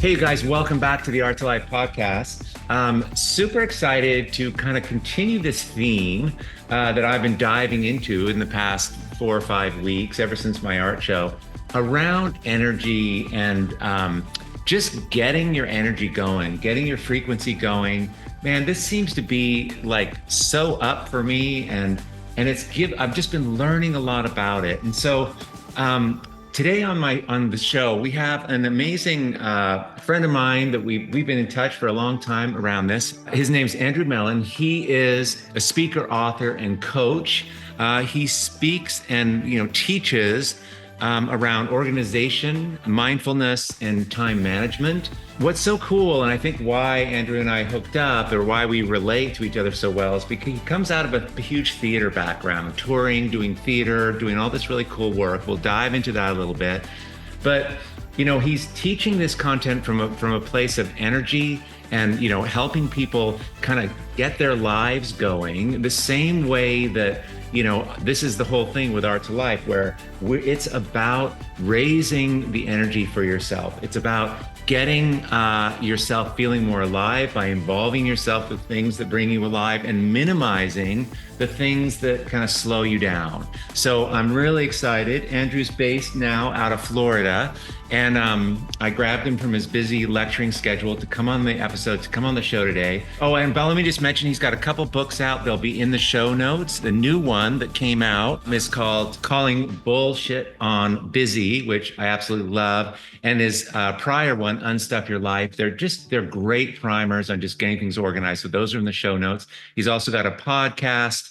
Hey, you guys, welcome back to the Art2Life Podcast. Super excited to kind of continue this theme that I've been diving into in the past 4 or 5 weeks, ever since my art show, around energy and just getting your energy going, getting your frequency going. Man, this seems to be like so up for me, and I've just been learning a lot about it. And so today on the show, we have an amazing friend of mine that we've been in touch for a long time around this. His name's Andrew Mellen. He is a speaker, author, and coach. He speaks and teaches around organization, mindfulness, and time management. What's so cool, and I think why Andrew and I hooked up, or why we relate to each other so well, is because he comes out of a huge theater background, touring, doing theater, doing all this really cool work. We'll dive into that a little bit. But, he's teaching this content from a place of energy and, helping people kind of get their lives going the same way that, this is the whole thing with Art2Life, where it's about raising the energy for yourself. It's about getting yourself feeling more alive by involving yourself with things that bring you alive and minimizing the things that kind of slow you down. So I'm really excited. Andrew's based now out of Florida, and I grabbed him from his busy lecturing schedule to come on the show today. Oh, and let me just mention, he's got a couple books out. They'll be in the show notes. The new one that came out is called Calling Bullshit on Busy, which I absolutely love. And his prior one, Unstuff Your Life. They're great primers on just getting things organized. So those are in the show notes. He's also got a podcast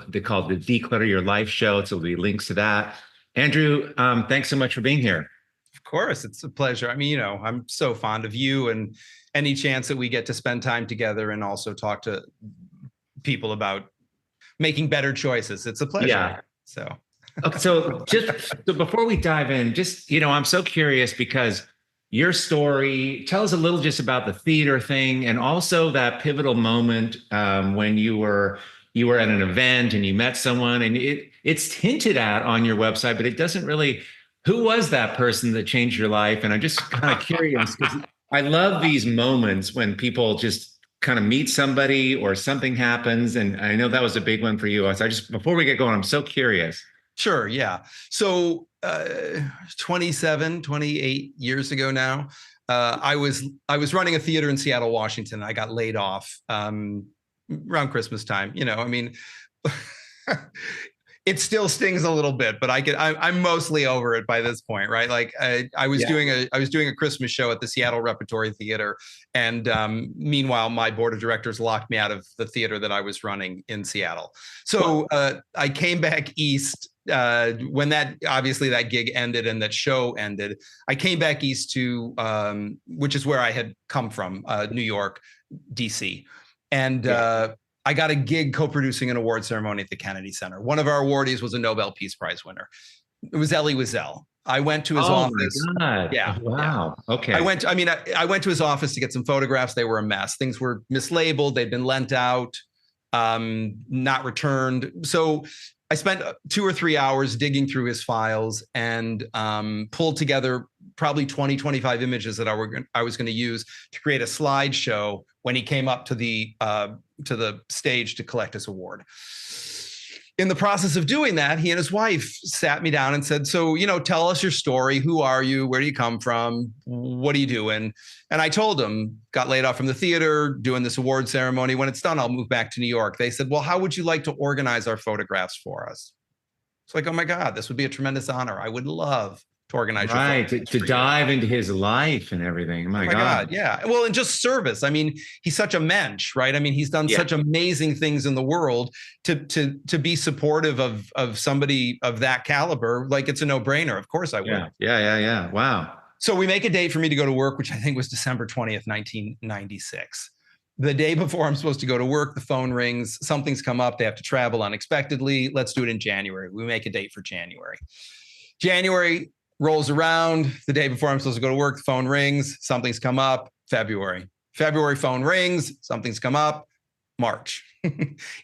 they call the Declutter Your Life Show. So there'll be links to that. Andrew, thanks so much for being here. Of course, it's a pleasure. I mean, I'm so fond of you, and any chance that we get to spend time together and also talk to people about making better choices, it's a pleasure. Yeah. So, okay, so before we dive in, I'm so curious because your story, tell us a little just about the theater thing, and also that pivotal moment when you were at an event and you met someone, and it's hinted at on your website, but it doesn't really. Who was that person that changed your life? And I'm just kind of curious, because I love these moments when people just kind of meet somebody or something happens. And I know that was a big one for you. So before we get going, I'm so curious. Sure. Yeah. So 28 years ago now, I was running a theater in Seattle, Washington. I got laid off around Christmas time. It still stings a little bit, but I'm mostly over it by this point, right? Like I was doing a Christmas show at the Seattle Repertory Theater, and meanwhile, my board of directors locked me out of the theater that I was running in Seattle. So I came back east when that gig ended and that show ended. I came back east to which is where I had come from, New York, DC, and. I got a gig co-producing an award ceremony at the Kennedy Center. One of our awardees was a Nobel Peace Prize winner. It was Elie Wiesel. I went to his office. Oh my God. Yeah. Wow. Yeah. Okay. I went to his office to get some photographs. They were a mess. Things were mislabeled. They'd been lent out, not returned. So I spent 2 or 3 hours digging through his files and pulled together probably 20, 25 images that I was going to use to create a slideshow when he came up to the stage to collect his award. In the process of doing that, he and his wife sat me down and said, so, tell us your story. Who are you? Where do you come from? What are you doing? And I told them, got laid off from the theater, doing this award ceremony. When it's done, I'll move back to New York. They said, well, how would you like to organize our photographs for us? It's like, oh my God, this would be a tremendous honor. I would love to organize to dive into his life and everything. Oh my God. Yeah. Well, and just service. I mean, he's such a mensch, right? I mean, he's done such amazing things in the world to be supportive of somebody of that caliber. Like, it's a no-brainer. Of course I would. Yeah. Wow. So we make a date for me to go to work, which I think was December 20th, 1996. The day before I'm supposed to go to work, the phone rings, something's come up. They have to travel unexpectedly. Let's do it in January. We make a date for January. January rolls around. The day before I'm supposed to go to work, the phone rings, something's come up. February, phone rings, something's come up. March.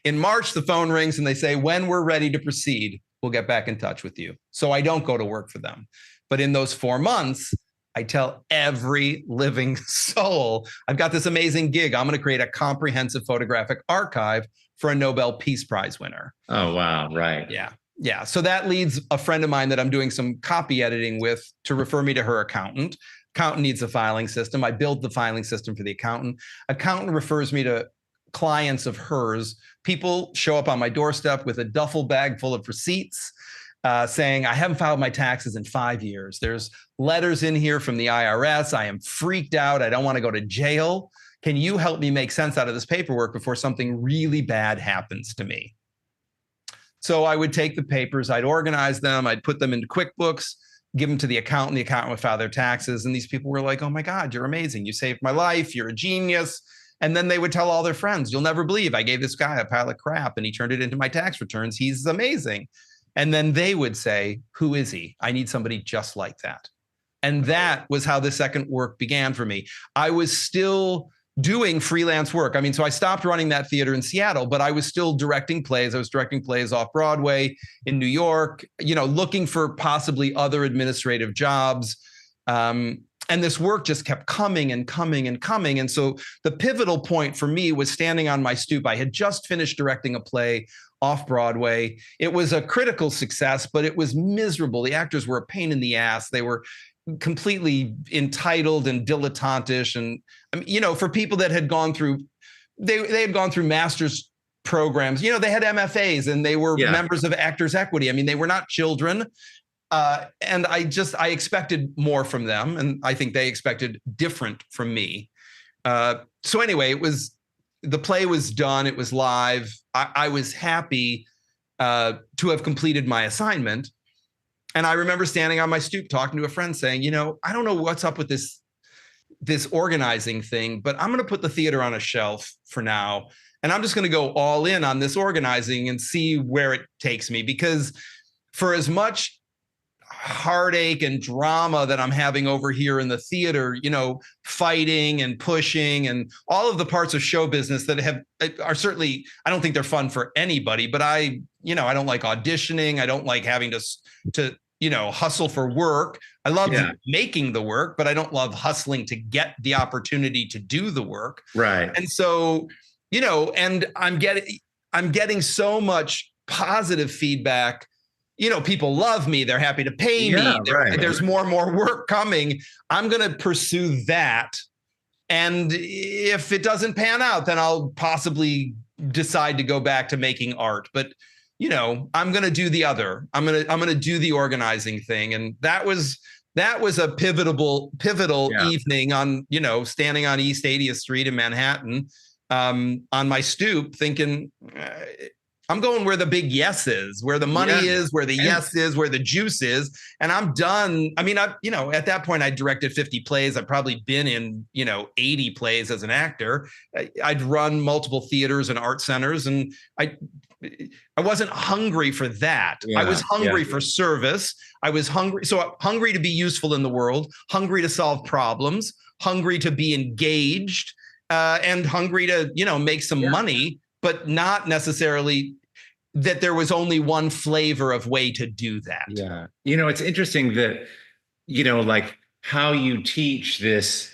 In March, the phone rings and they say, when we're ready to proceed, we'll get back in touch with you. So I don't go to work for them. But in those 4 months, I tell every living soul, I've got this amazing gig. I'm going to create a comprehensive photographic archive for a Nobel Peace Prize winner. Oh, wow. Right. Yeah. Yeah. So that leads a friend of mine that I'm doing some copy editing with to refer me to her accountant. Accountant needs a filing system. I build the filing system for the accountant. Accountant refers me to clients of hers. People show up on my doorstep with a duffel bag full of receipts saying, I haven't filed my taxes in 5 years. There's letters in here from the IRS. I am freaked out. I don't want to go to jail. Can you help me make sense out of this paperwork before something really bad happens to me? So I would take the papers, I'd organize them, I'd put them into QuickBooks, give them to the accountant would file their taxes. And these people were like, oh my God, you're amazing. You saved my life. You're a genius. And then they would tell all their friends, you'll never believe I gave this guy a pile of crap and he turned it into my tax returns. He's amazing. And then they would say, who is he? I need somebody just like that. And that was how the second work began for me. I was still doing freelance work. I mean, so I stopped running that theater in Seattle, but I was still directing plays. I was directing plays off Broadway in New York, looking for possibly other administrative jobs. And this work just kept coming and coming and coming. And so the pivotal point for me was standing on my stoop. I had just finished directing a play off Broadway. It was a critical success, but it was miserable. The actors were a pain in the ass. They were completely entitled and dilettantish. And, for people that had gone through, they had gone through master's programs, they had MFAs and they were members of Actors Equity. I mean, they were not children. And I expected more from them. And I think they expected different from me. So anyway, the play was done. It was live. I was happy to have completed my assignment. And I remember standing on my stoop talking to a friend saying, I don't know what's up with this organizing thing, but I'm going to put the theater on a shelf for now. And I'm just going to go all in on this organizing and see where it takes me. Because for as much heartache and drama that I'm having over here in the theater, fighting and pushing and all of the parts of show business that are certainly, I don't think they're fun for anybody, but I don't like auditioning. I don't like having to hustle for work. I love making the work, but I don't love hustling to get the opportunity to do the work. Right. And so, and I'm getting so much positive feedback. People love me. They're happy to pay me. There's more and more work coming. I'm going to pursue that. And if it doesn't pan out, then I'll possibly decide to go back to making art. But I'm going to do the other. I'm going to do the organizing thing. And that was a pivotal evening on, standing on East 80th Street in Manhattan, on my stoop thinking, I'm going where the big yes is, where the money is, where the yes is, where the juice is. And I'm done. I mean, at that point I directed 50 plays. I've probably been in, 80 plays as an actor. I'd run multiple theaters and art centers, and I wasn't hungry for that. I was hungry for service. I was hungry. So hungry to be useful in the world, hungry to solve problems, hungry to be engaged, and hungry to, make some money, but not necessarily that there was only one flavor of way to do that. Yeah. It's interesting that, like how you teach this,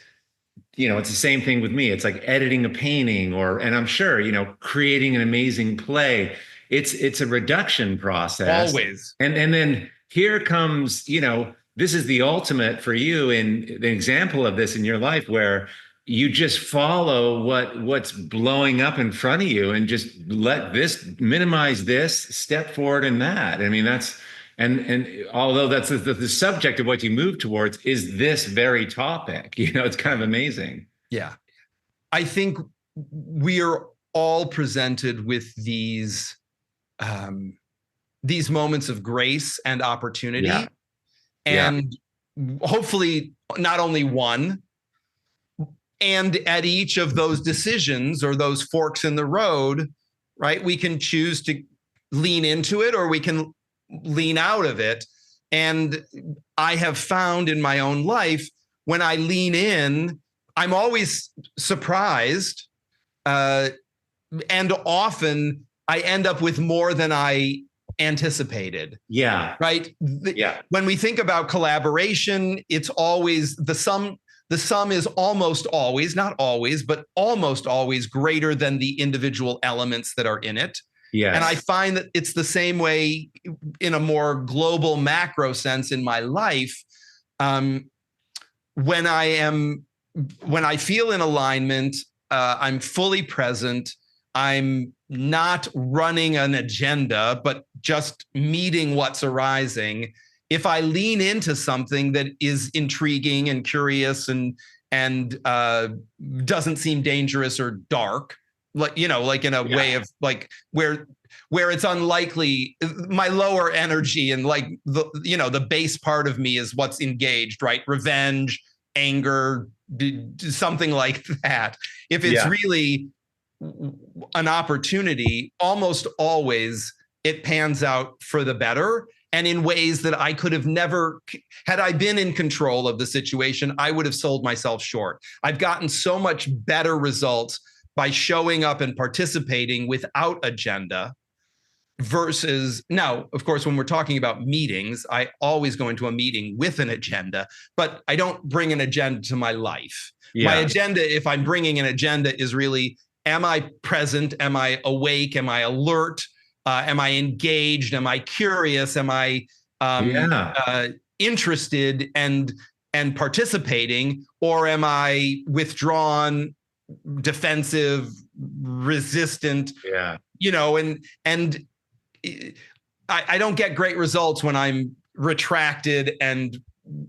it's the same thing with me. It's like editing a painting and I'm sure, creating an amazing play. It's a reduction process. Always. And then here comes, this is the ultimate for you in the example of this in your life where you just follow what's blowing up in front of you and just minimize this, step forward in that. I mean, and although that's the subject of what you move towards is this very topic, it's kind of amazing. Yeah. I think we are all presented with these moments of grace and opportunity. And hopefully not only one, and at each of those decisions or those forks in the road, right, we can choose to lean into it or we can lean out of it. And I have found in my own life, when I lean in, I'm always surprised. And often I end up with more than I anticipated. Yeah. Right. When we think about collaboration, it's always the sum. The sum is almost always, not always, but almost always greater than the individual elements that are in it. Yes. And I find that it's the same way in a more global macro sense in my life. When I feel in alignment, I'm fully present. I'm not running an agenda, but just meeting what's arising. If I lean into something that is intriguing and curious and doesn't seem dangerous or dark, like in a way of like where it's unlikely, my lower energy and like the base part of me is what's engaged, right? Revenge, anger, something like that. If it's really an opportunity, almost always it pans out for the better. And in ways that I could have never, had I been in control of the situation, I would have sold myself short. I've gotten so much better results by showing up and participating without agenda versus now, of course, when we're talking about meetings, I always go into a meeting with an agenda, but I don't bring an agenda to my life. Yeah. My agenda, if I'm bringing an agenda, is really, am I present? Am I awake? Am I alert? Am I engaged? Am I curious? Am I interested and participating? Or am I withdrawn, defensive, resistant? Yeah. And I don't get great results when I'm retracted and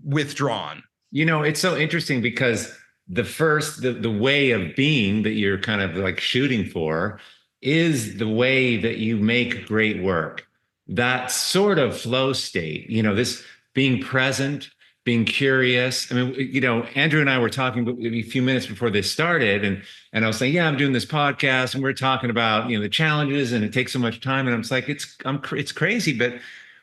withdrawn. It's so interesting because the way of being that you're kind of like shooting for is the way that you make great work. That sort of flow state, this being present, being curious. I mean, Andrew and I were talking a few minutes before this started, and I was saying, yeah, I'm doing this podcast, and we're talking about the challenges, and it takes so much time, and I'm just like, it's crazy, but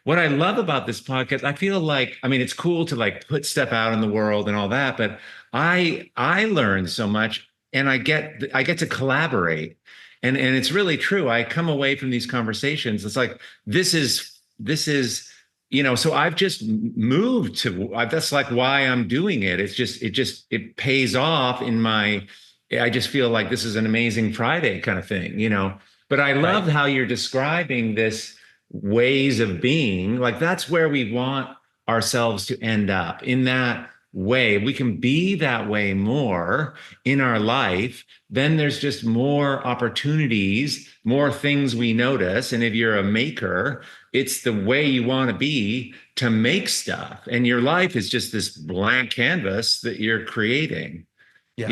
what I love about this podcast, I feel like, I mean, it's cool to like put stuff out in the world and all that, but I learn so much, and I get to collaborate. And it's really true. I come away from these conversations. It's like, this is, so I've just moved to, that's like why I'm doing it. It pays off I just feel like this is an amazing Friday kind of thing, but I love how you're describing this ways of being. Like, that's where we want ourselves to end up, in that way. We can be that way more in our life. Then there's just more opportunities, more things we notice. And if you're a maker, it's the way you want to be to make stuff. And your life is just this blank canvas that you're creating. Yes.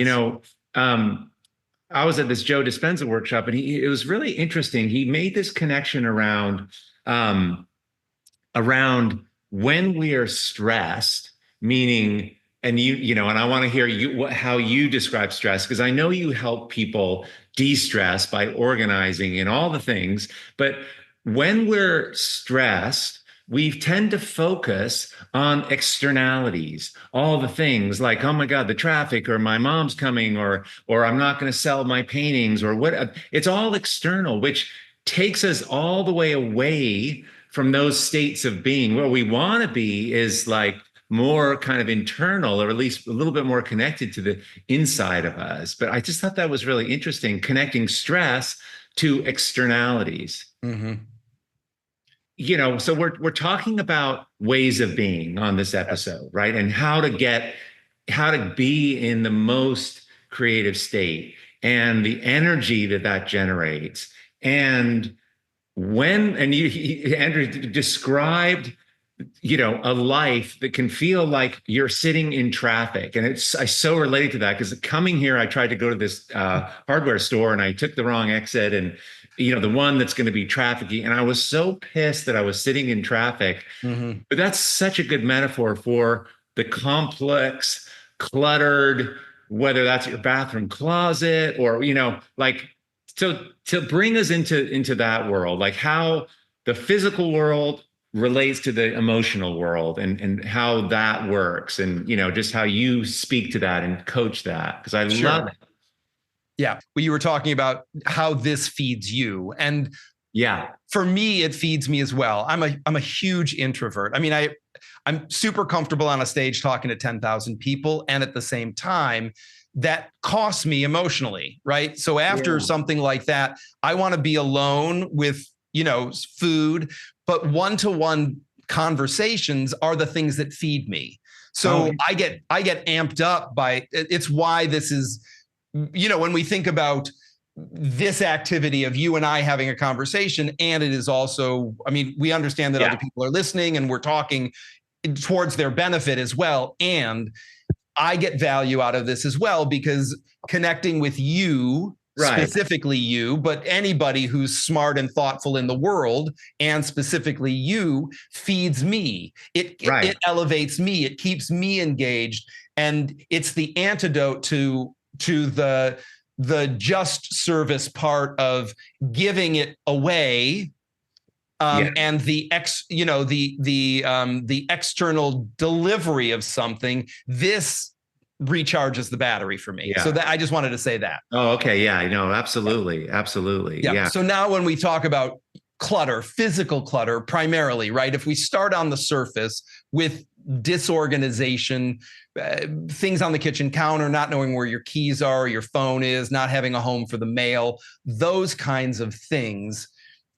I was at this Joe Dispenza workshop, and it was really interesting. He made this connection around when we are stressed, meaning, and and I want to hear how you describe stress, because I know you help people de-stress by organizing and all the things. But when we're stressed, we tend to focus on externalities, all the things like, oh my God, the traffic, or my mom's coming, or I'm not going to sell my paintings, or what. It's all external, which takes us all the way away from those states of being. Where we want to be is like more kind of internal, or at least a little bit more connected to the inside of us. But I just thought that was really interesting, connecting stress to externalities. Mm-hmm. So we're talking about ways of being on this episode, right? And how to be in the most creative state, and the energy that generates. And Andrew described, a life that can feel like you're sitting in traffic. And I so related to that, because coming here, I tried to go to this hardware store, and I took the wrong exit, and the one that's going to be trafficy. And I was so pissed that I was sitting in traffic. Mm-hmm. But that's such a good metaphor for the complex, cluttered, whether that's your bathroom closet, or, so to bring us into that world, like how the physical world relates to the emotional world, and how that works, and, just how you speak to that and coach that, because I love it. Yeah. Well, you were talking about how this feeds you. And Yeah. For me, it feeds me as well. I'm a huge introvert. I mean, I'm super comfortable on a stage talking to 10,000 people. And at the same time, that costs me emotionally, right? So after something like that, I want to be alone with, food, but one-to-one conversations are the things that feed me. So I get amped up by, it's why this is, when we think about this activity of you and I having a conversation, and it is also, I mean, we understand that other people are listening and we're talking towards their benefit as well. And I get value out of this as well, because connecting with you, specifically you, but anybody who's smart and thoughtful in the world, and specifically you, feeds me. It elevates me. It keeps me engaged. And it's the antidote to the just service part of giving it away. And the external delivery of something, this recharges the battery for me. So that I just wanted to say that. Oh, okay. Yeah, no, absolutely. Absolutely. Yeah. So now when we talk about clutter, physical clutter primarily, right? If we start on the surface with disorganization, things on the kitchen counter, not knowing where your keys are, or your phone is, not having a home for the mail, those kinds of things.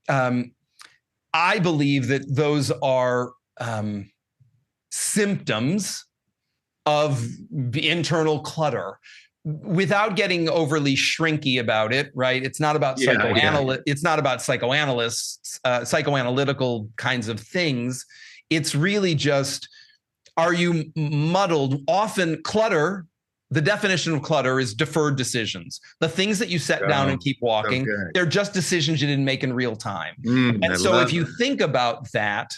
I believe that those are symptoms of internal clutter, without getting overly shrinky about it, right? It's not about It's not about psychoanalysts, psychoanalytical kinds of things. It's really just, are you muddled? Often clutter, the definition of clutter is deferred decisions. The things that you set down and keep walking, they're just decisions you didn't make in real time. And so if you think about that,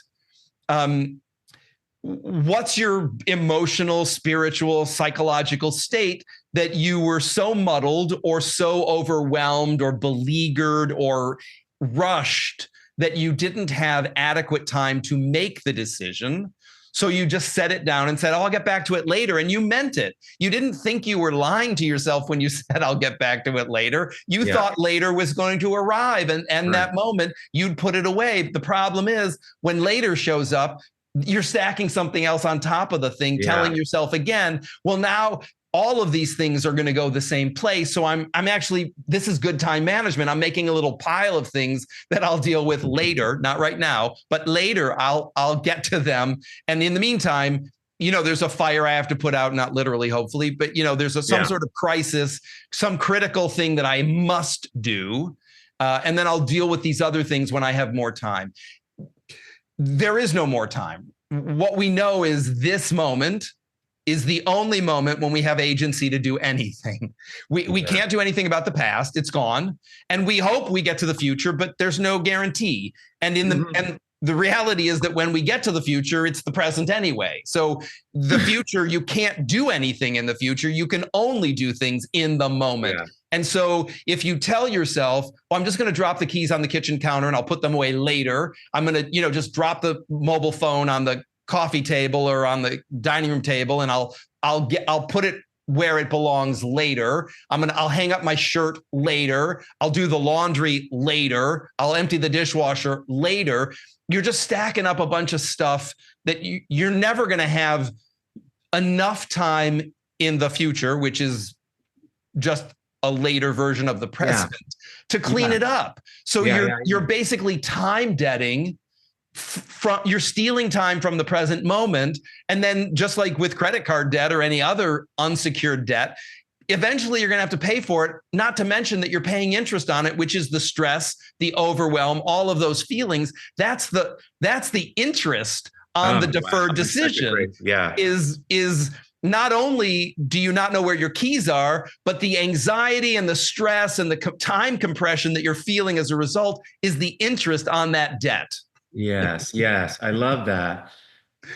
what's your emotional, spiritual, psychological state that you were so muddled or so overwhelmed or beleaguered or rushed that you didn't have adequate time to make the decision? So you just set it down and said, I'll get back to it later. And you meant it. You didn't think you were lying to yourself when you said, I'll get back to it later. You thought later was going to arrive. And that moment you'd put it away. The problem is when later shows up, you're stacking something else on top of the thing, telling yourself again, well, now all of these things are going to go the same place. So I'm actually, this is good time management. I'm making a little pile of things that I'll deal with later, not right now, but later I'll get to them. And in the meantime, there's a fire I have to put out, not literally, hopefully, but there's some sort of crisis, some critical thing that I must do. And then I'll deal with these other things when I have more time. There is no more time. What we know is this moment is the only moment when we have agency to do anything. We can't do anything about the past. It's gone. And we hope we get to the future, but there's no guarantee. And and the reality is that when we get to the future, it's the present anyway. So the future, you can't do anything in the future. You can only do things in the moment. And so if you tell yourself, well, I'm just going to drop the keys on the kitchen counter and I'll put them away later. I'm going to, just drop the mobile phone on the coffee table or on the dining room table, and I'll put it where it belongs later. I'll hang up my shirt later. I'll do the laundry later. I'll empty the dishwasher later. You're just stacking up a bunch of stuff that you're never going to have enough time in the future, which is just a later version of the present, to clean it up. So you're basically time debting. You're stealing time from the present moment. And then just like with credit card debt or any other unsecured debt, eventually you're going to have to pay for it, not to mention that you're paying interest on it, which is the stress, the overwhelm, all of those feelings. That's the interest on the deferred decision. Is not only do you not know where your keys are, but the anxiety and the stress and the time compression that you're feeling as a result is the interest on that debt. Yes. I love that.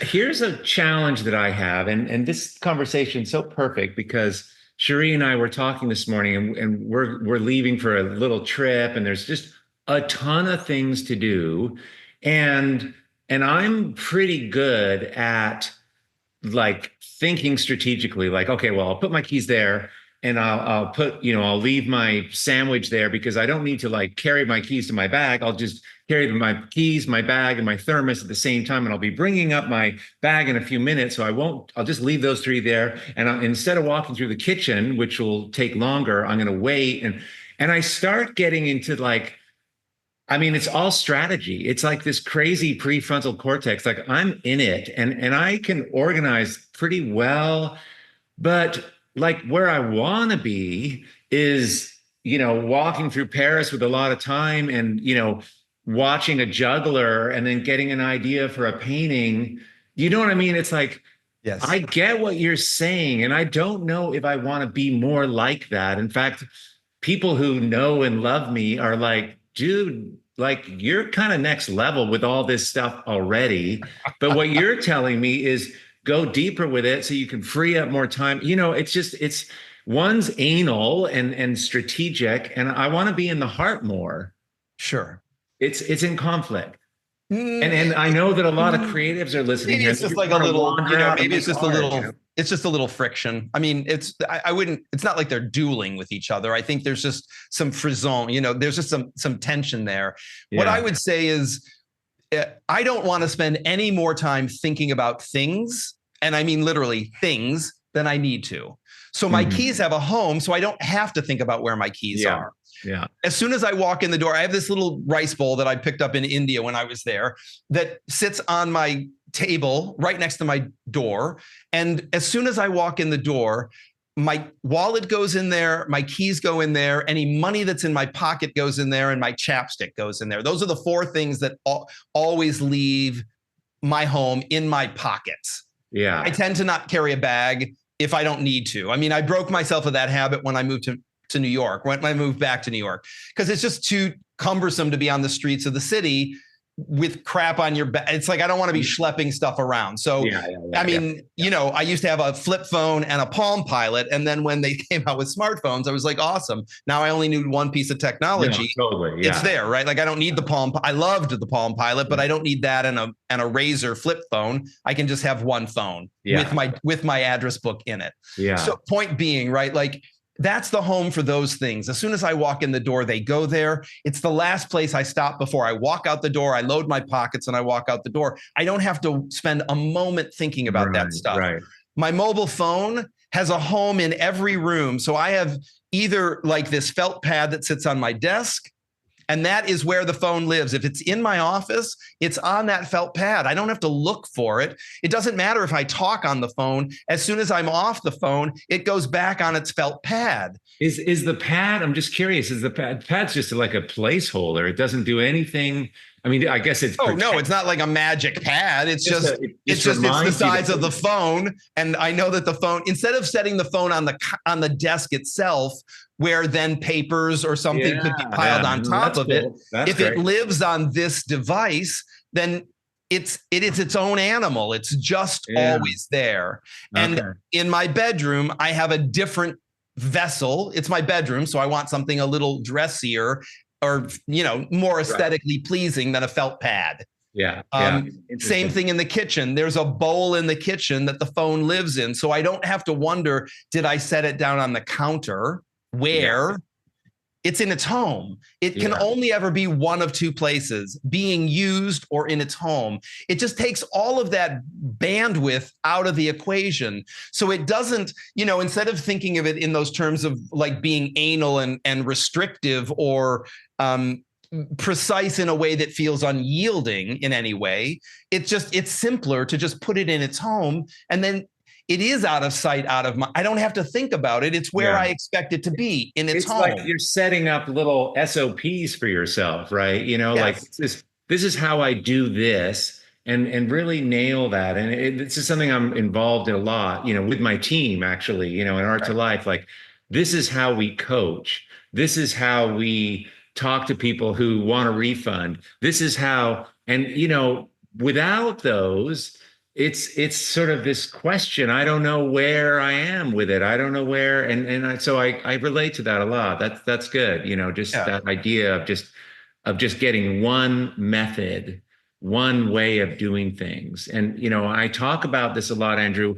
Here's a challenge that I have, and this conversation is so perfect because Cherie and I were talking this morning, and we're leaving for a little trip, and there's just a ton of things to do, and I'm pretty good at like thinking strategically, like, okay, well, I'll put my keys there. and I'll put, I'll leave my sandwich there because I don't need to like carry my keys to my bag. I'll just carry my keys, my bag, and my thermos at the same time. And I'll be bringing up my bag in a few minutes. So I'll just leave those three there. And instead of walking through the kitchen, which will take longer, I'm going to wait. And I start getting into like, I mean, it's all strategy. It's like this crazy prefrontal cortex. Like I'm in it and I can organize pretty well, but like where I want to be is, walking through Paris with a lot of time and, watching a juggler and then getting an idea for a painting. You know what I mean? It's like, Yes. I get what you're saying. And I don't know if I want to be more like that. In fact, people who know and love me are like, dude, like you're kind of next level with all this stuff already. But what you're telling me is go deeper with it so you can free up more time. It's one's anal and strategic, and I want to be in the heart more. Sure. It's in conflict. And I know that a lot of creatives are listening. Maybe it's just like a little, maybe it's just a little, it's just a little friction. I mean, I wouldn't, it's not like they're dueling with each other. I think there's just some frisson, there's just some tension there. Yeah. What I would say is, I don't want to spend any more time thinking about things, and I mean literally things, than I need to. So my keys have a home, so I don't have to think about where my keys are. Yeah. As soon as I walk in the door, I have this little rice bowl that I picked up in India when I was there that sits on my table right next to my door. And as soon as I walk in the door, my wallet goes in there, my keys go in there, any money that's in my pocket goes in there, and my chapstick goes in there. Those are the four things that always leave my home in my pockets. Yeah. I tend to not carry a bag if I don't need to. I mean, I broke myself of that habit when I moved to New York, when I moved back to New York, because it's just too cumbersome to be on the streets of the city with crap on your back. It's like, I don't want to be schlepping stuff around. So, I mean, I used to have a flip phone and a Palm Pilot. And then when they came out with smartphones, I was like, awesome. Now I only need one piece of technology. Totally. Yeah. It's there, right? Like I don't need the Palm. I loved the Palm Pilot, but I don't need that and a Razr flip phone. I can just have one phone with my address book in it. Yeah. So point being, right? Like, that's the home for those things. As soon as I walk in the door, they go there. It's the last place I stop before I walk out the door. I load my pockets and I walk out the door. I don't have to spend a moment thinking about that stuff. Right. My mobile phone has a home in every room. So I have either like this felt pad that sits on my desk, and that is where the phone lives. If it's in my office, it's on that felt pad. I don't have to look for it. It doesn't matter if I talk on the phone. As soon as I'm off the phone, it goes back on its felt pad. Is the pad, I'm just curious, is the pad's just like a placeholder? It doesn't do anything. I mean, I guess it's. Oh, no, it's not like a magic pad. It's just it's the size of the phone. And I know that the phone, instead of setting the phone on the desk itself, where then papers or something could be piled on top of it. If great. It lives on this device, then it's its own animal. It's just always there. And in my bedroom, I have a different vessel. It's my bedroom, so I want something a little dressier or more aesthetically pleasing than a felt pad. Same thing in the kitchen. There's a bowl in the kitchen that the phone lives in, so I don't have to wonder, did I set it down on the counter? Where it's in its home. It can only ever be one of two places, being used or in its home. It just takes all of that bandwidth out of the equation. So it doesn't, instead of thinking of it in those terms of like being anal and restrictive or precise in a way that feels unyielding in any way, it's simpler to just put it in its home, and then it is out of sight, out of mind. I don't have to think about it. It's where I expect it to be, in its home. Like you're setting up little SOPs for yourself, right? Like this is how I do this, and really nail that. And this is something I'm involved in a lot, with my team, actually, in Art2Life. Like, this is how we coach. This is how we talk to people who want a refund. This is how, and, without those, it's sort of this question. I don't know where I am with it. I don't know where. So I relate to that a lot. That's good. That idea of just getting one method one way of doing things. And, I talk about this a lot, Andrew,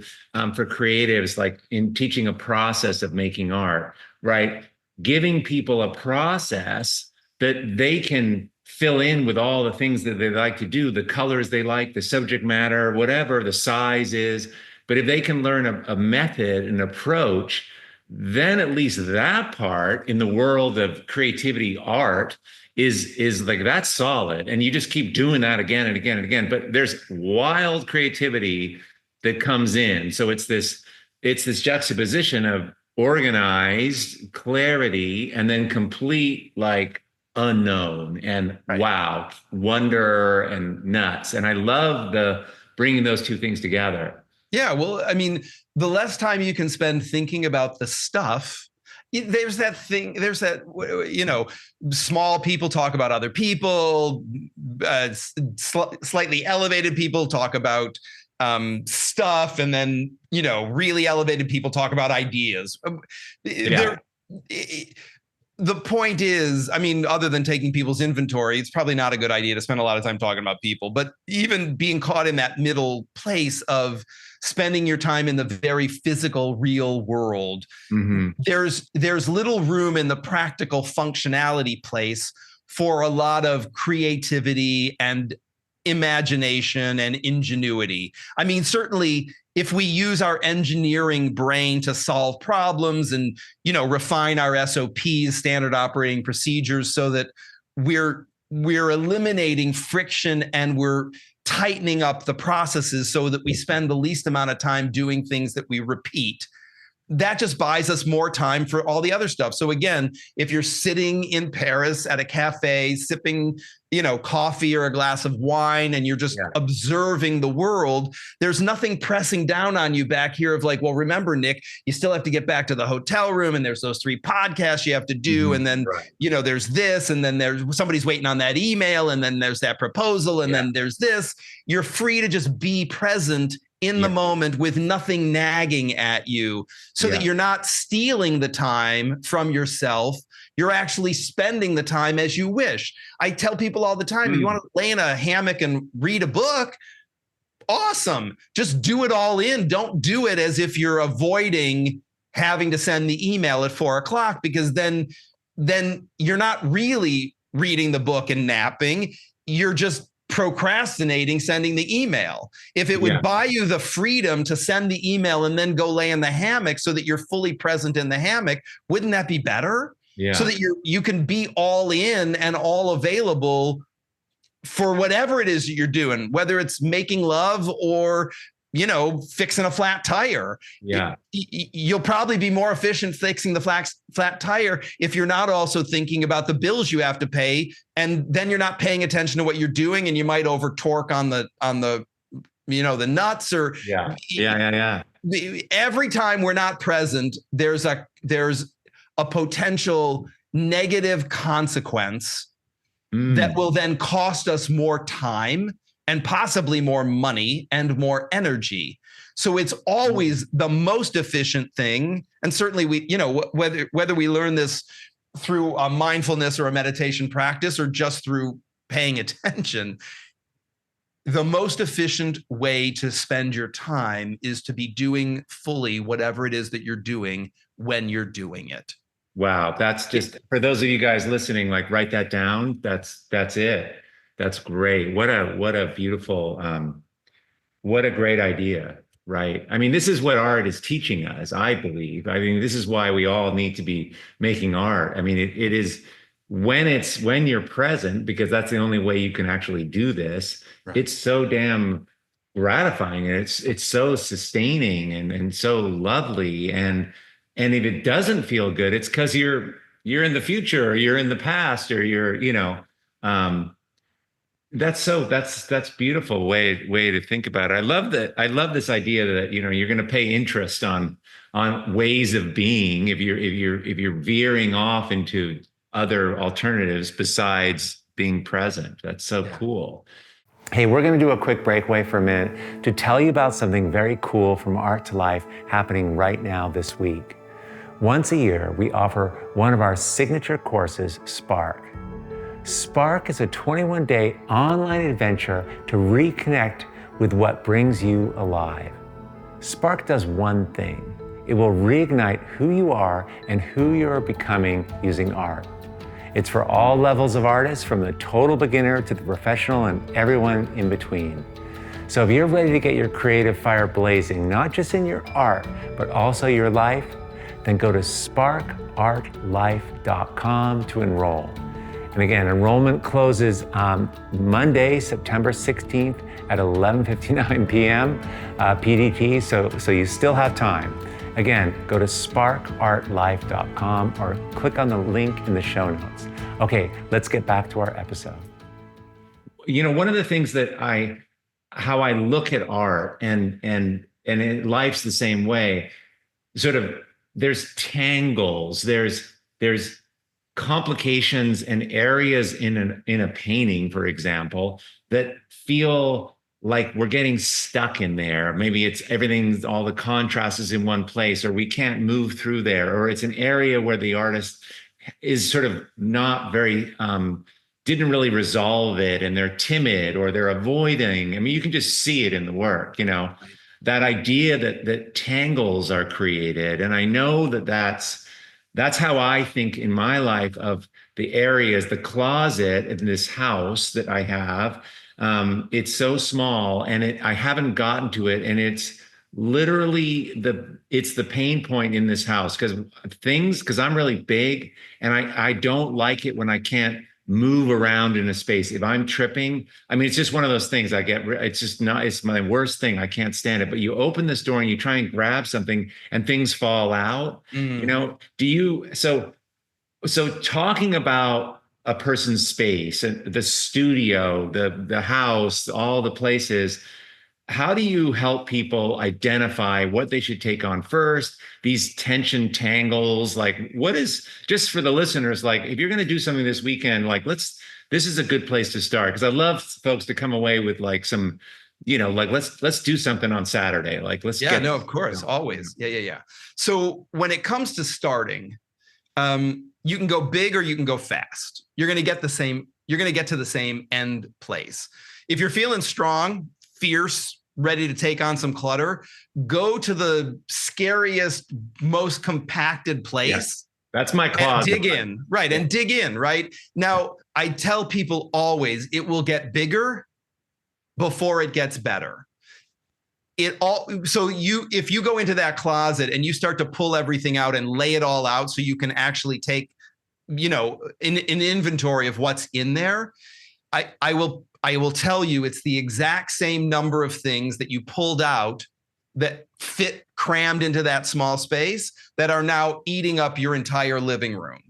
for creatives, like in teaching a process of making art, right? Giving people a process that they can fill in with all the things that they like to do, the colors they like, the subject matter, whatever the size is. But if they can learn a method, an approach, then at least that part in the world of creativity, art, is like that's solid, and you just keep doing that again and again and again. But there's wild creativity that comes in, so it's this juxtaposition of organized clarity and then complete like unknown and wow, wonder and nuts. And I love the bringing those two things together. Yeah, well, I mean, the less time you can spend thinking about the stuff, there's that thing, there's that, small people talk about other people, slightly elevated people talk about stuff, and then, really elevated people talk about ideas. Yeah. The point is, I mean, other than taking people's inventory, it's probably not a good idea to spend a lot of time talking about people, but even being caught in that middle place of spending your time in the very physical, real world, there's little room in the practical functionality place for a lot of creativity and imagination and ingenuity. I mean, certainly if we use our engineering brain to solve problems and, refine our SOPs, standard operating procedures, so that we're eliminating friction and we're tightening up the processes so that we spend the least amount of time doing things that we repeat, that just buys us more time for all the other stuff. So again, if you're sitting in Paris at a cafe, sipping, coffee or a glass of wine, and you're just observing the world, there's nothing pressing down on you back here of like, well, remember, Nick, you still have to get back to the hotel room, and there's those 3 podcasts you have to do. And then, there's this, and then there's somebody's waiting on that email, and then there's that proposal, and then there's this. You're free to just be present in the moment with nothing nagging at you, so that you're not stealing the time from yourself. You're actually spending the time as you wish. I tell people all the time, if you want to lay in a hammock and read a book, awesome. Just do it all in. Don't do it as if you're avoiding having to send the email at 4:00, because then you're not really reading the book and napping. You're just procrastinating sending the email. If it would buy you the freedom to send the email and then go lay in the hammock so that you're fully present in the hammock, wouldn't that be better? Yeah. So that you can be all in and all available for whatever it is that you're doing, whether it's making love or, fixing a flat tire. Yeah. You'll probably be more efficient fixing the flat tire if you're not also thinking about the bills you have to pay, and then you're not paying attention to what you're doing, and you might over torque on the the nuts or Every time we're not present, there's a potential negative consequence that will then cost us more time and possibly more money and more energy. So it's always the most efficient thing. And certainly whether we learn this through a mindfulness or a meditation practice or just through paying attention, the most efficient way to spend your time is to be doing fully whatever it is that you're doing when you're doing it. Wow. That's just, for those of you guys listening, like write that down. That's it. That's great. What a beautiful, what a great idea, right? I mean, this is what art is teaching us, I believe. I mean, this is why we all need to be making art. I mean, it is when you're present, because that's the only way you can actually do this. Right. It's so damn gratifying, and it's so sustaining and so lovely. And if it doesn't feel good, it's because you're in the future, or you're in the past, or you're, that's beautiful way to think about it. I love that. I love this idea that, you're going to pay interest on ways of being if you're veering off into other alternatives besides being present. That's so cool. Hey, we're going to do a quick breakaway for a minute to tell you about something very cool from Art2Life happening right now this week. Once a year, we offer one of our signature courses, Spark. Spark is a 21-day online adventure to reconnect with what brings you alive. Spark does one thing. It will reignite who you are and who you're becoming using art. It's for all levels of artists, from the total beginner to the professional and everyone in between. So if you're ready to get your creative fire blazing, not just in your art, but also your life, then go to sparkartlife.com to enroll. And again, enrollment closes Monday, September 16th at 11:59 p.m. PDT, so you still have time. Again, go to sparkartlife.com or click on the link in the show notes. Okay, let's get back to our episode. You know, one of the things that how I look at art and life's the same way, sort of there's tangles, there's complications and areas in a painting, for example, that feel like we're getting stuck in there. Maybe it's everything, all the contrast is in one place, or we can't move through there, or it's an area where the artist is sort of not very, didn't really resolve it, and they're timid or they're avoiding. I mean, you can just see it in the work, you know, that idea that tangles are created. And I know that's how I think in my life of the areas, the closet in this house that I have. It's so small, and I haven't gotten to it, and it's literally it's the pain point in this house because I'm really big, and I don't like it when I can't move around in a space. If I'm tripping, I mean, it's just one of those things it's my worst thing. I can't stand it. But you open this door and you try and grab something and things fall out. You know, so talking about a person's space and the studio, the house, all the places, how do you help people identify what they should take on first? These tension tangles, like what is, just for the listeners, like if you're going to do something this weekend, like this is a good place to start. Cause I love folks to come away with like some, you know, like let's do something on Saturday. Like of course. Always. Yeah. So when it comes to starting, you can go big or you can go fast. You're going to get to the same end place. If you're feeling strong, fierce, ready to take on some clutter, go to the scariest, most compacted place. Yes, that's my closet. And dig in, right? And dig in, right? Now, I tell people always, it will get bigger before it gets better. If you go into that closet and you start to pull everything out and lay it all out so you can actually take, you know, an inventory of what's in there, I will tell you it's the exact same number of things that you pulled out that fit crammed into that small space that are now eating up your entire living room.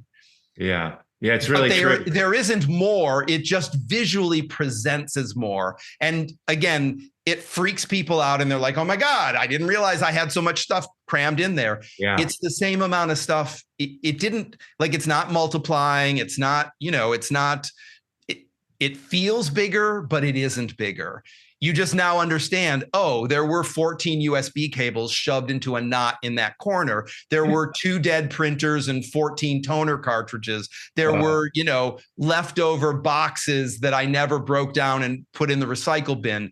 Yeah. Yeah, it's really true. There isn't more. It just visually presents as more. And again, it freaks people out and they're like, oh my God, I didn't realize I had so much stuff crammed in there. Yeah. It's the same amount of stuff. It's not multiplying. It's not, you know, it feels bigger, but it isn't bigger. You just now understand, oh, there were 14 USB cables shoved into a knot in that corner. There were 2 dead printers and 14 toner cartridges. There were, you know, leftover boxes that I never broke down and put in the recycle bin.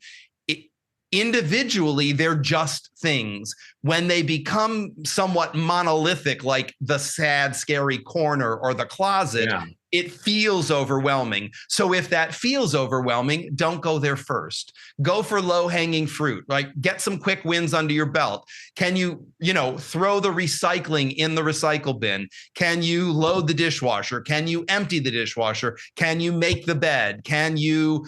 Individually, they're just things. When they become somewhat monolithic, like the sad, scary corner or the closet, it feels overwhelming. So if that feels overwhelming, don't go there first. Go for low-hanging fruit. Like get some quick wins under your belt. Can you, throw the recycling in the recycle bin? Can you load the dishwasher? Can you empty the dishwasher? Can you make the bed? Can you,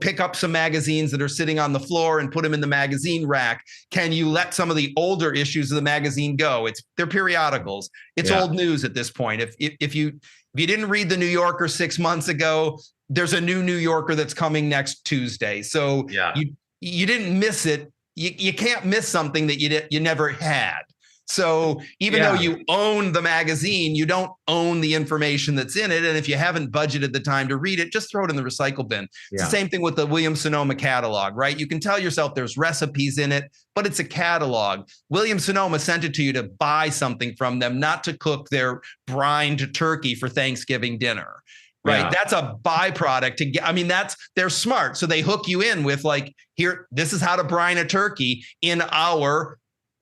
pick up some magazines that are sitting on the floor and put them in the magazine rack? Can you let some of the older issues of the magazine go? They're periodicals. It's old news at this point. If you didn't read the New Yorker 6 months ago, there's a new New Yorker that's coming next Tuesday. So you didn't miss it. You can't miss something that you never had. So even though you own the magazine, you don't own the information that's in it. And if you haven't budgeted the time to read it, just throw it in the recycle bin. It's the same thing with the Williams-Sonoma catalog, right? You can tell yourself there's recipes in it, but it's a catalog. Williams-Sonoma sent it to you to buy something from them, not to cook their brined turkey for Thanksgiving dinner. right? Yeah. That's a byproduct to get. I mean, they're smart. So they hook you in with like, here, this is how to brine a turkey in our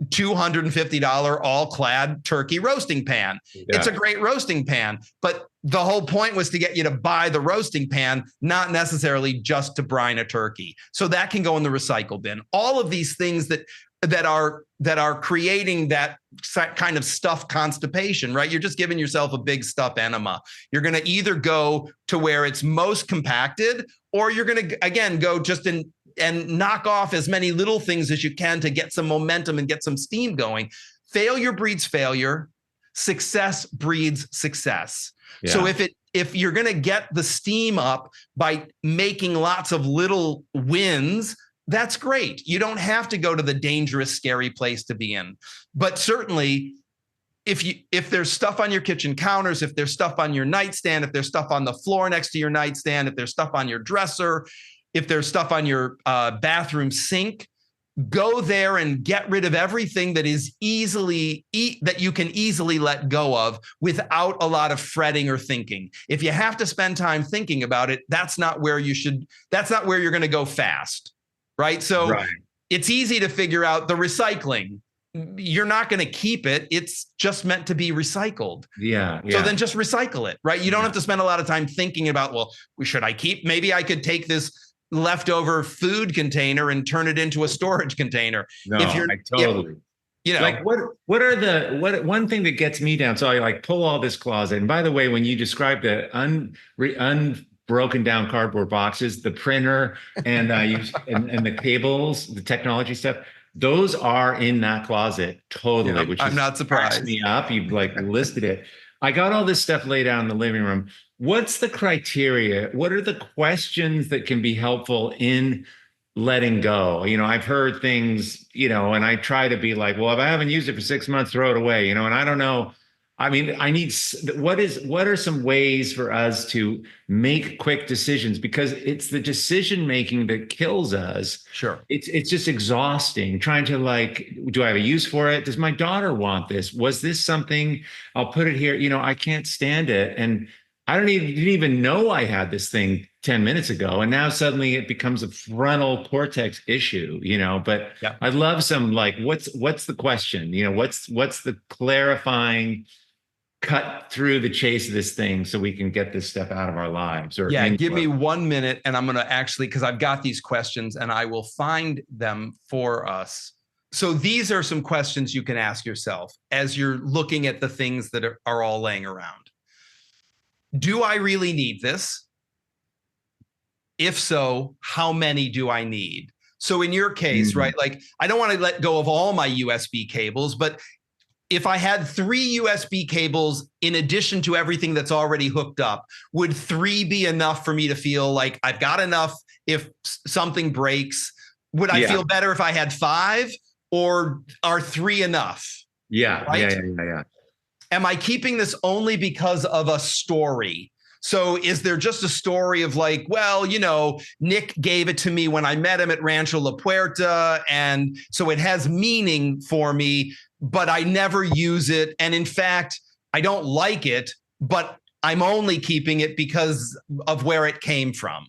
$250 all clad turkey roasting pan. Yeah. It's a great roasting pan, but the whole point was to get you to buy the roasting pan, not necessarily just to brine a turkey. So that can go in the recycle bin. All of these things that are creating that kind of stuff constipation, right? You're just giving yourself a big stuff enema. You're going to either go to where it's most compacted, or you're going to, again, go just in and knock off as many little things as you can to get some momentum and get some steam going. Failure breeds failure. Success breeds success. Yeah. So if you're going to get the steam up by making lots of little wins, that's great. You don't have to go to the dangerous, scary place to be in. But certainly, if there's stuff on your kitchen counters, if there's stuff on your nightstand, if there's stuff on the floor next to your nightstand, if there's stuff on your dresser, if there's stuff on your bathroom sink, go there and get rid of everything that is that you can easily let go of without a lot of fretting or thinking. If you have to spend time thinking about it, that's not where you're going to go fast, right? So It's easy to figure out the recycling. You're not going to keep it. It's just meant to be recycled. Yeah. So then just recycle it, right? You don't have to spend a lot of time thinking about, well, should I keep, maybe I could take this leftover food container and turn it into a storage container. No, totally. Like one thing that gets me down. So I like pull all this closet. And by the way, when you describe the unbroken down cardboard boxes, the printer and and the cables, the technology stuff, those are in that closet totally. Yeah, which I'm not surprised. Me up. You've like listed it. I got all this stuff laid out in the living room. What's the criteria? What are the questions that can be helpful in letting go? I've heard things, and I try to be like, well, if I haven't used it for 6 months, throw it away, and I don't know. I mean, what are some ways for us to make quick decisions? Because it's the decision making that kills us. Sure. It's just exhausting trying to do I have a use for it? Does my daughter want this? Was this something? I'll put it here. I can't stand it. And I didn't even know I had this thing 10 minutes ago. And now suddenly it becomes a frontal cortex issue, but yeah. I love some what's the question? What's the clarifying cut through the chase of this thing so we can get this stuff out of our lives? Give me 1 minute and I'm going to actually, because I've got these questions and I will find them for us. So these are some questions you can ask yourself as you're looking at the things that are all laying around. Do I really need this? If so, how many do I need? So in your case, right, I don't want to let go of all my USB cables, but if I had 3 USB cables in addition to everything that's already hooked up, would 3 be enough for me to feel like I've got enough if something breaks? Would I feel better if I had 5, or are 3 enough? Yeah, right? Yeah. Am I keeping this only because of a story? So is there just a story of Nick gave it to me when I met him at Rancho La Puerta, and so it has meaning for me, but I never use it. And in fact, I don't like it, but I'm only keeping it because of where it came from.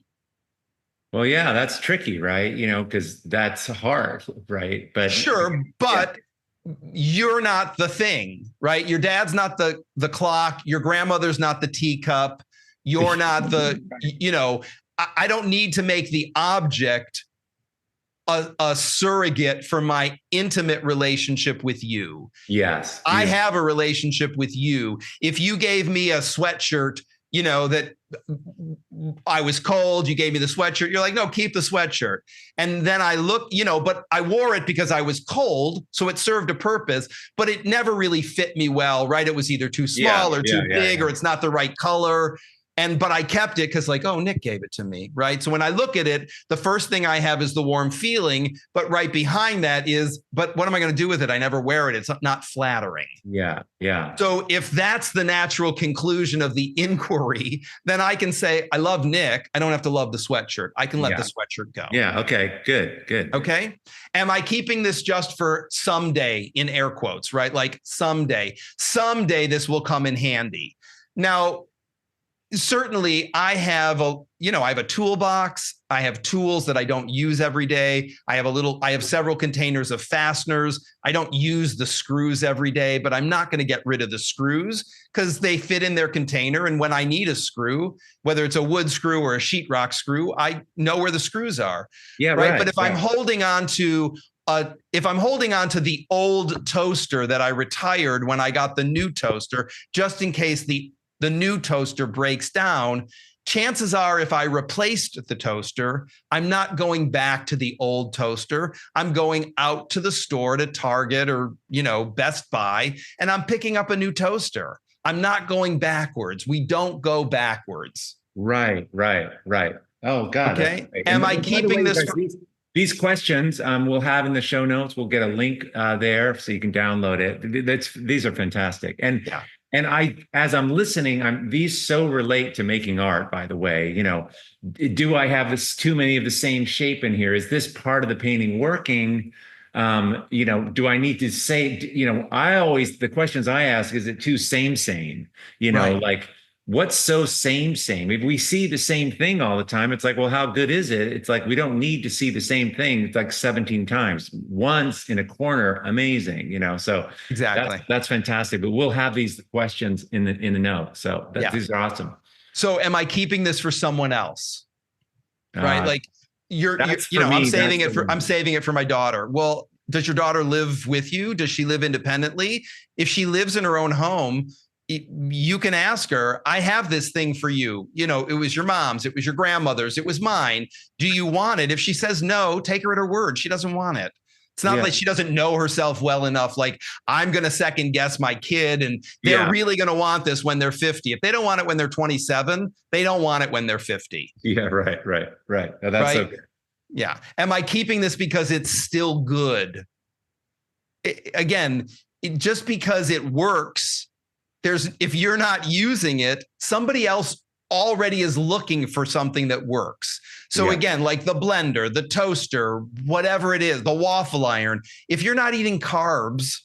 Well, yeah, that's tricky, right? Because that's hard, right? But sure, but you're not the thing, right? Your dad's not the clock. Your grandmother's not the teacup. You're not I don't need to make the object a surrogate for my intimate relationship with you. Yes. I have a relationship with you. If you gave me a sweatshirt, that I was cold, you gave me the sweatshirt, you're like, no, keep the sweatshirt. And then I look, but I wore it because I was cold. So it served a purpose, but it never really fit me well, right? It was either too small or too big, or it's not the right color. But I kept it because Nick gave it to me, right? So when I look at it, the first thing I have is the warm feeling, but right behind that is, but what am I going to do with it? I never wear it. It's not flattering. Yeah. So if that's the natural conclusion of the inquiry, then I can say, I love Nick. I don't have to love the sweatshirt. I can let the sweatshirt go. Yeah. Okay. Good. Okay. Am I keeping this just for someday, in air quotes, right? Someday this will come in handy. Now, certainly I have a toolbox. I have tools that I don't use every day. I have several containers of fasteners. I don't use the screws every day, but I'm not going to get rid of the screws because they fit in their container. And when I need a screw, whether it's a wood screw or a sheetrock screw, I know where the screws are. Yeah, right. But if I'm holding on to the old toaster that I retired when I got the new toaster, just in case the new toaster breaks down, chances are if I replaced the toaster, I'm not going back to the old toaster. I'm going out to the store, to Target or, Best Buy, and I'm picking up a new toaster. I'm not going backwards. We don't go backwards. Right. Oh, God. Okay. Am I keeping this? These questions we'll have in the show notes. We'll get a link there so you can download it. These are fantastic. And as I'm listening, these so relate to making art, by the way. Do I have too many of the same shape in here? Is this part of the painting working? Do I need to say, the questions I ask, is it too same? Right. Like, what's so same? If we see the same thing all the time, it's like, well, how good is it? It's like, we don't need to see the same thing. It's like 17 times once in a corner. Amazing. So exactly. That's fantastic. But we'll have these questions in the note. So these are awesome. So am I keeping this for someone else? Right. Like I'm saving it for my daughter. Well, does your daughter live with you? Does she live independently? If she lives in her own home, you can ask her, I have this thing for you. It was your mom's, it was your grandmother's, it was mine. Do you want it? If she says no, take her at her word. She doesn't want it. It's not like she doesn't know herself well enough. Like, I'm going to second guess my kid and they're really going to want this when they're 50. If they don't want it when they're 27, they don't want it when they're 50. Yeah. Right. No, that's okay. Yeah. Am I keeping this because it's still good? Just because it works, if you're not using it, somebody else already is looking for something that works. So again, like the blender, the toaster, whatever it is, the waffle iron, if you're not eating carbs,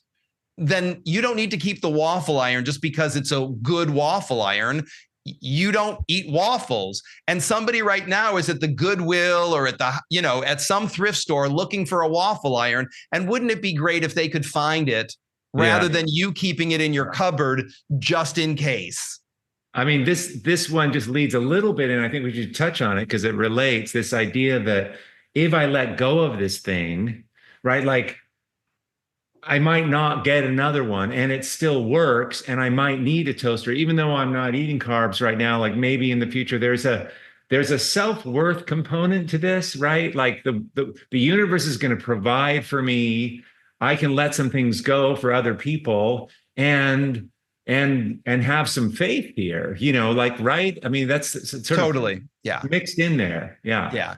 then you don't need to keep the waffle iron just because it's a good waffle iron. You don't eat waffles. And somebody right now is at the Goodwill or at some thrift store looking for a waffle iron. And wouldn't it be great if they could find it rather than you keeping it in your cupboard just in case? I mean, this one just leads a little bit, and I think we should touch on it because it relates, this idea that if I let go of this thing, right, like I might not get another one and it still works, and I might need a toaster, even though I'm not eating carbs right now. Like maybe in the future, there's a self-worth component to this, right? Like the universe is going to provide for me. I can let some things go for other people and have some faith here, right? I mean, that's sort totally of mixed in there. Yeah.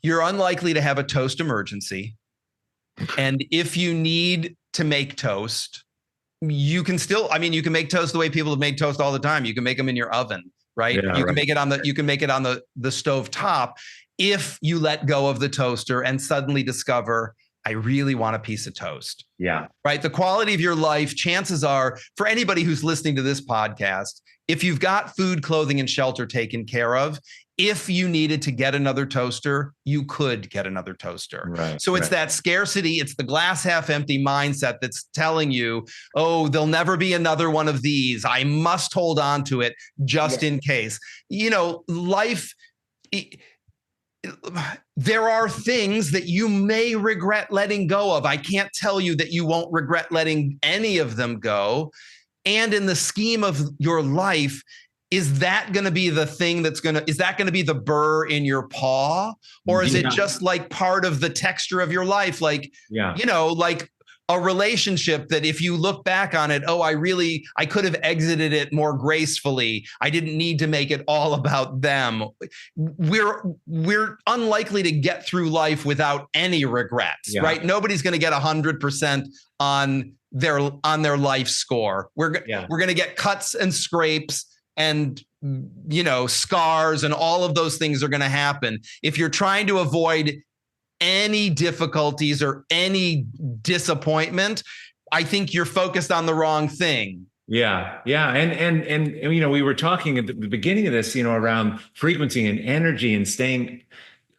You're unlikely to have a toast emergency. And if you need to make toast, you can make toast the way people have made toast all the time. You can make them in your oven, right? You can make it on the stove top. If you let go of the toaster and suddenly discover, I really want a piece of toast. Yeah. Right. The quality of your life, chances are, for anybody who's listening to this podcast, if you've got food, clothing, and shelter taken care of, if you needed to get another toaster, you could get another toaster. Right. So it's that scarcity, it's the glass half empty mindset that's telling you, oh, there'll never be another one of these. I must hold on to it just in case. Life. There are things that you may regret letting go of. I can't tell you that you won't regret letting any of them go. And in the scheme of your life, is that going to be the thing is that going to be the burr in your paw? Or is it just like part of the texture of your life? Like, like a relationship that if you look back on it, I could have exited it more gracefully. I didn't need to make it all about them. We're unlikely to get through life without any regrets, right? Nobody's going to get 100% on their life score. We're going to get cuts and scrapes and scars, and all of those things are going to happen. If you're trying to avoid any difficulties or any disappointment, I think you're focused on the wrong thing. Yeah. And we were talking at the beginning of this, around frequency and energy and staying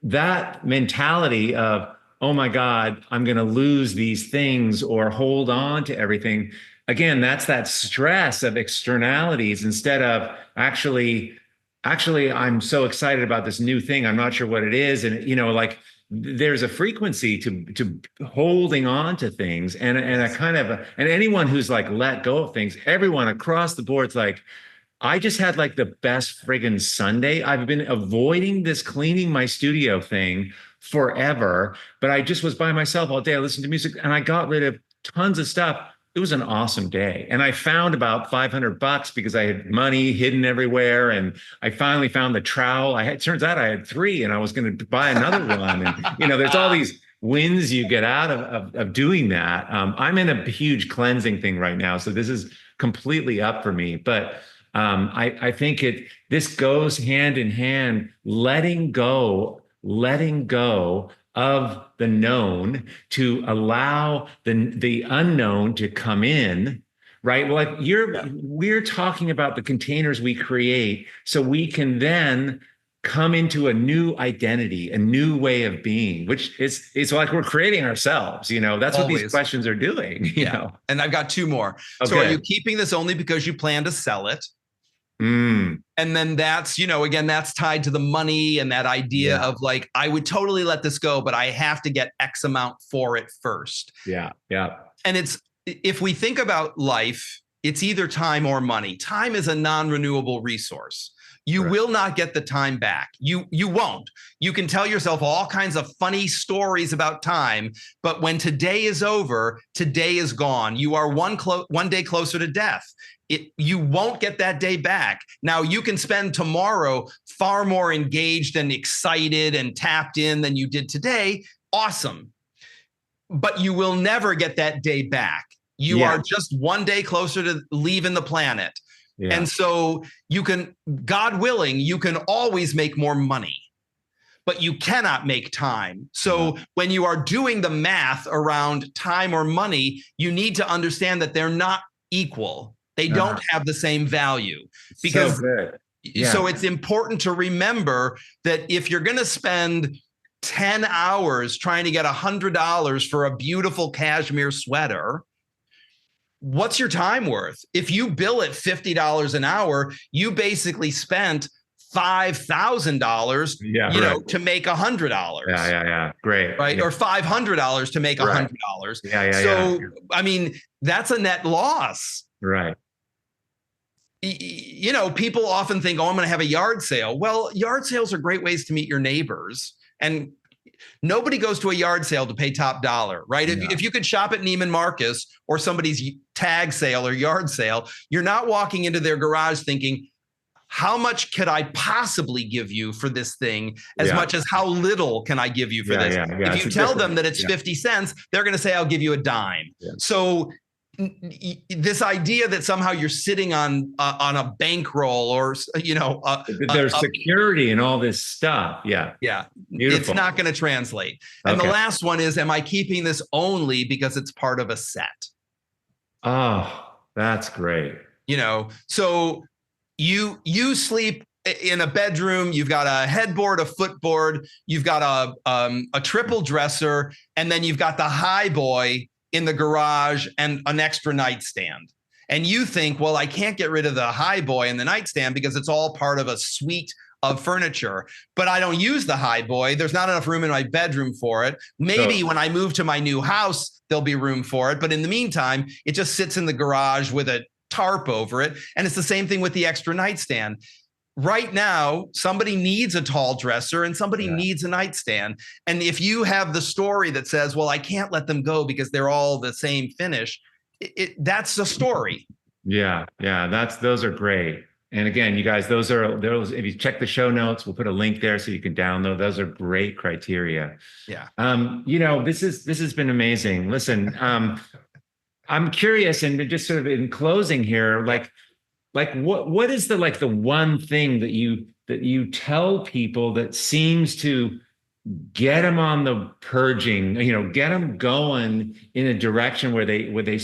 that mentality of, oh my God, I'm going to lose these things or hold on to everything. Again, that's that stress of externalities instead of actually, I'm so excited about this new thing. I'm not sure what it is. And, like there's a frequency to holding on to things and a kind of, and anyone who's like let go of things, everyone across the board's like, I just had like the best friggin' Sunday. I've been avoiding this cleaning my studio thing forever, but I just was by myself all day. I listened to music and I got rid of tons of stuff. It was an awesome day. And I found about $500 because I had money hidden everywhere. And I finally found the trowel. Turns out I had three and I was going to buy another one. And, there's all these wins you get out of doing that. I'm in a huge cleansing thing right now. So this is completely up for me. But I think this goes hand in hand, letting go of the known to allow the unknown to come in, right? Like we're talking about the containers we create so we can then come into a new identity, a new way of being, which it's like we're creating ourselves, that's what these questions are doing, you know. And I've got two more. Okay. So are you keeping this only because you plan to sell it? And then that's, again, that's tied to the money and that idea of like, I would totally let this go, but I have to get X amount for it first. Yeah. And if we think about life, it's either time or money. Time is a non-renewable resource. You will not get the time back. You won't. You can tell yourself all kinds of funny stories about time, but when today is over, today is gone. You are one day closer to death. You won't get that day back. Now, you can spend tomorrow far more engaged and excited and tapped in than you did today. Awesome. But you will never get that day back. You are just one day closer to leaving the planet. Yeah. And so God willing, you can always make more money, but you cannot make time. So when you are doing the math around time or money, you need to understand that they're not equal. They don't have the same value because so it's important to remember that if you're going to spend 10 hours trying to get $100 for a beautiful cashmere sweater, what's your time worth? If you bill it $50 an hour, you basically spent $5,000, to make $100. Yeah. Great. Right. Yeah. Or $500 to make $100. So, I mean, that's a net loss. Right. People often think, I'm going to have a yard sale. Well, yard sales are great ways to meet your neighbors. And nobody goes to a yard sale to pay top dollar, right? If you could shop at Neiman Marcus or somebody's tag sale or yard sale, you're not walking into their garage thinking, how much could I possibly give you for this thing as much as how little can I give you for this? If you tell them that it's 50 cents, they're going to say, I'll give you a dime. So this idea that somehow you're sitting on a bankroll or there's security and all this stuff. Beautiful. It's not going to translate. And the last one is, am I keeping this only because it's part of a set? Oh, that's great. So you sleep in a bedroom, you've got a headboard, a footboard, you've got a triple dresser, and then you've got the high boy in the garage and an extra nightstand. And you think, well, I can't get rid of the high boy and the nightstand because it's all part of a suite of furniture, but I don't use the high boy. There's not enough room in my bedroom for it. Maybe when I move to my new house, there'll be room for it. But in the meantime, it just sits in the garage with a tarp over it. And it's the same thing with the extra nightstand. Right now, somebody needs a tall dresser and somebody needs a nightstand. And if you have the story that says, well, I can't let them go because they're all the same finish, that's the story. Yeah. Those are great. And again, you guys, those, if you check the show notes, we'll put a link there so you can download. Those are great criteria. Yeah. This has been amazing. Listen, I'm curious, and just sort of in closing here, like what is the one thing that you tell people that seems to get them on the purging, get them going in a direction where they